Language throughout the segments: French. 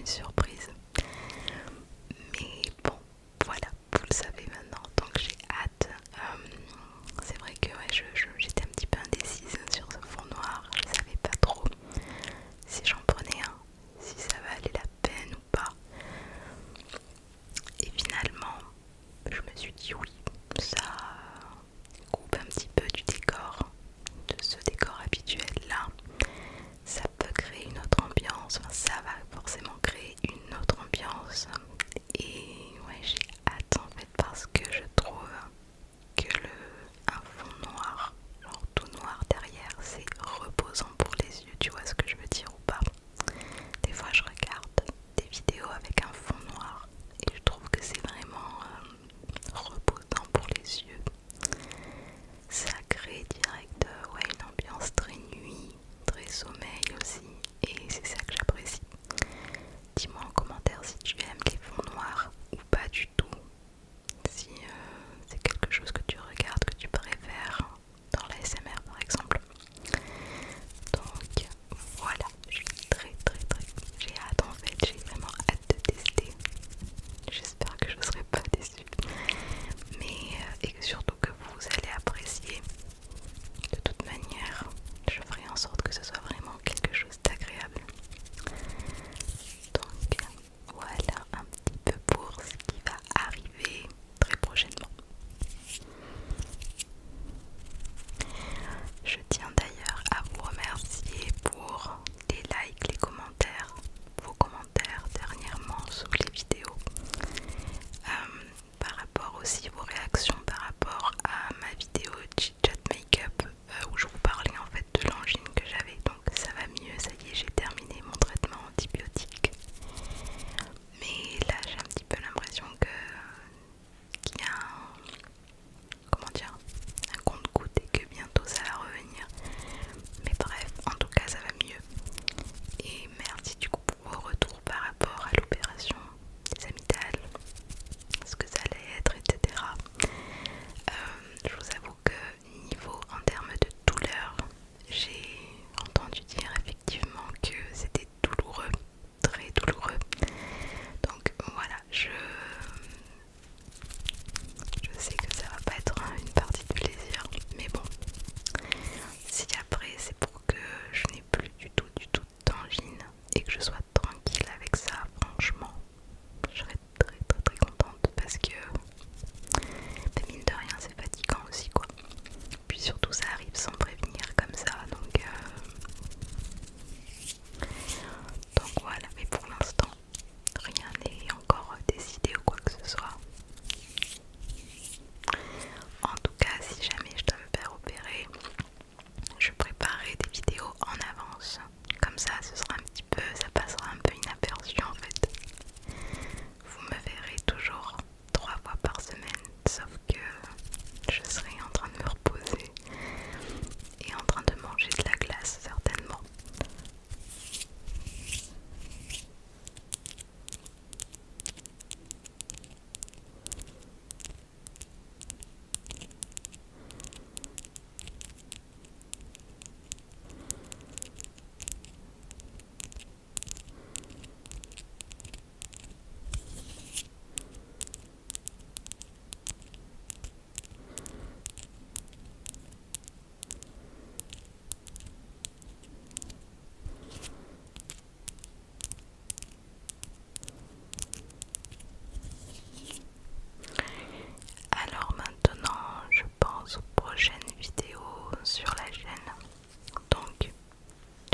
surprise. Mais bon, voilà, vous le savez maintenant, donc j'ai hâte. C'est vrai que ouais, j'étais un petit peu indécise sur ce fond noir, je savais pas trop si j'en prenais un, si ça valait la peine ou pas. Et finalement, je me suis dit oui, ça coupe un petit peu du décor, de ce décor habituel là. Ça peut créer une autre ambiance, enfin ça va forcément créer une autre ambiance. Et ouais, j'ai hâte en fait parce que je trouve que un fond noir, genre tout noir derrière, c'est reposant pour les yeux, tu vois ce que je veux dire ou pas? Des fois je regarde des vidéos avec un fond noir et je trouve que c'est vraiment reposant pour les yeux. Ça crée direct ouais, une ambiance très nuit, très sommeil aussi, et c'est ça que j'apprécie. Dis-moi en commentaire si tu aimes les fonds noirs ou pas du tout, si c'est quelque chose que tu regardes, que tu préfères dans la l'ASMR par exemple. Donc voilà, je suis j'ai hâte en fait, j'ai vraiment hâte de tester. J'espère que je ne serai pas déçue, mais et surtout que vous allez apprécier. De toute manière, je ferai en sorte que ce soit vraiment quelque chose d'agréable. Donc voilà un petit peu pour ce qui va arriver très prochainement. Je tiens d'ailleurs à vous remercier pour les likes, les commentaires, vos commentaires dernièrement sous les vidéos. Par rapport aussi vos réactions par rapport à ma vidéo Chit Chat Makeup où je vous parlais en fait de l'angine que j'avais. Donc ça va mieux, ça y est, j'ai terminé mon traitement antibiotique. Mais là j'ai un petit peu l'impression qu'il y a comment dire, un compte-goutte et que bientôt ça va revenir. Mais bref, en tout cas ça va mieux. Et merci du coup pour vos retours par rapport à l'opération des amygdales, ce que ça allait être, etc. Je vous avoue que niveau en termes de douleur, j'ai entendu dire effectivement que c'était douloureux, très douloureux. Donc voilà, je sais que ça va pas être une partie de plaisir, mais bon, si après c'est pour que je n'ai plus du tout d'angine et que je sois tranquille avec ça, franchement, je serais très contente parce que mine de rien c'est fatigant aussi quoi. Puis surtout ça arrive sans prévenir comme ça, donc voilà, mais pour l'instant rien n'est encore décidé ou quoi que ce soit. En tout cas, si jamais je dois me faire opérer, je préparerai des vidéos en avance. Comme ça, ce sera un petit peu, ça passera un peu inaperçu en fait. Vous me verrez toujours 3 fois par semaine, sauf que je serai en train de me reposer et en train de manger de la glace certainement. Alors maintenant, je pense aux prochaines vidéos sur la chaîne. Donc,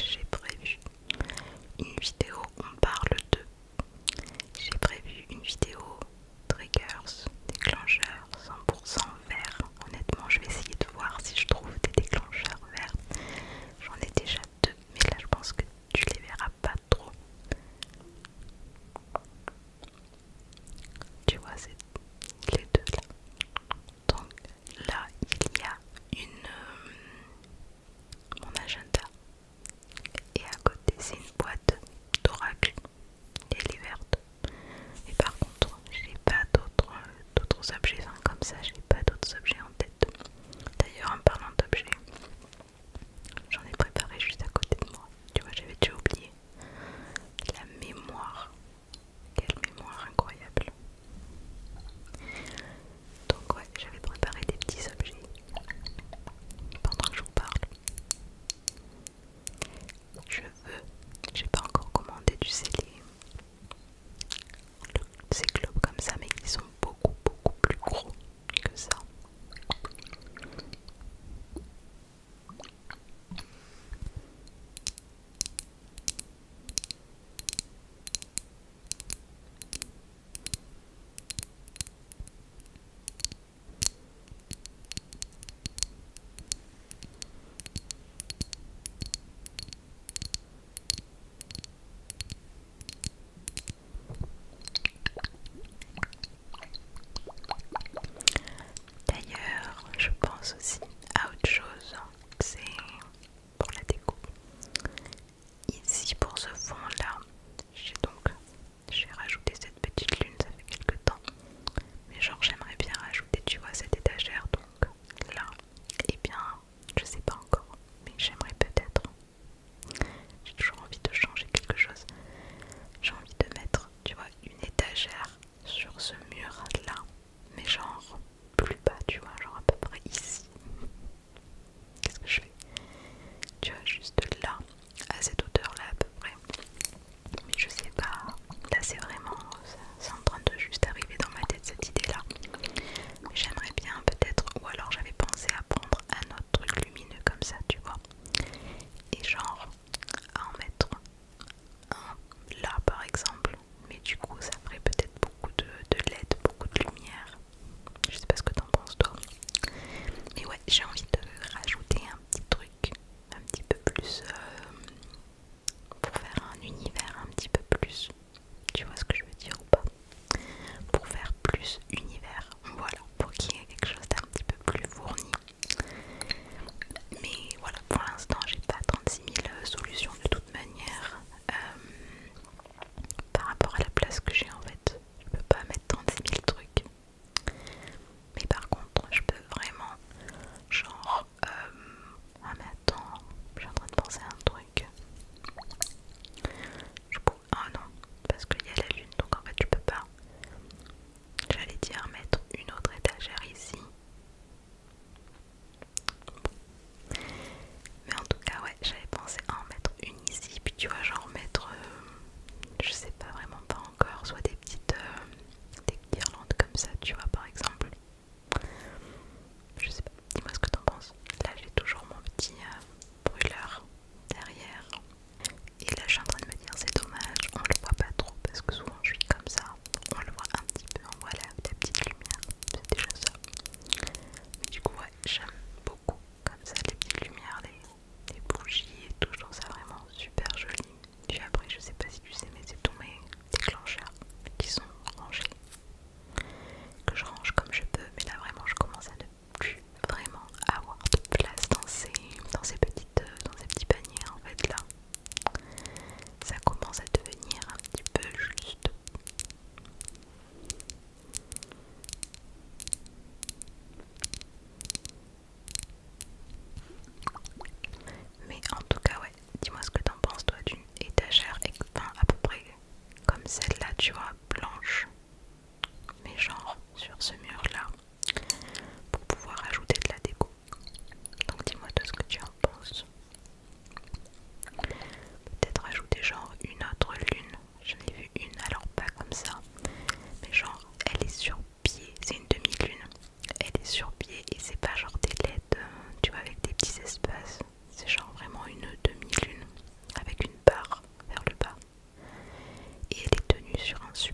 j'ai prévu une vidéo où on parle de. J'ai prévu une vidéo triggers, déclencheurs 100% verts. Honnêtement, je vais essayer de voir si je trouve des déclencheurs verts. J'en ai déjà 2, mais là je pense que tu les verras pas trop. Tu vois, c'est les deux là. Donc là, il y a mon agenda. Et à côté, c'est une boîte d'oracle. Et elle est verte. Et par contre, j'ai pas d'autres objets. Enfin, comme ça, j'ai pas d'autres objets en tête. D'ailleurs, en parlant d'objets, j'en ai préparé juste à côté de moi. Tu vois, j'avais déjà oublié. La mémoire sur un super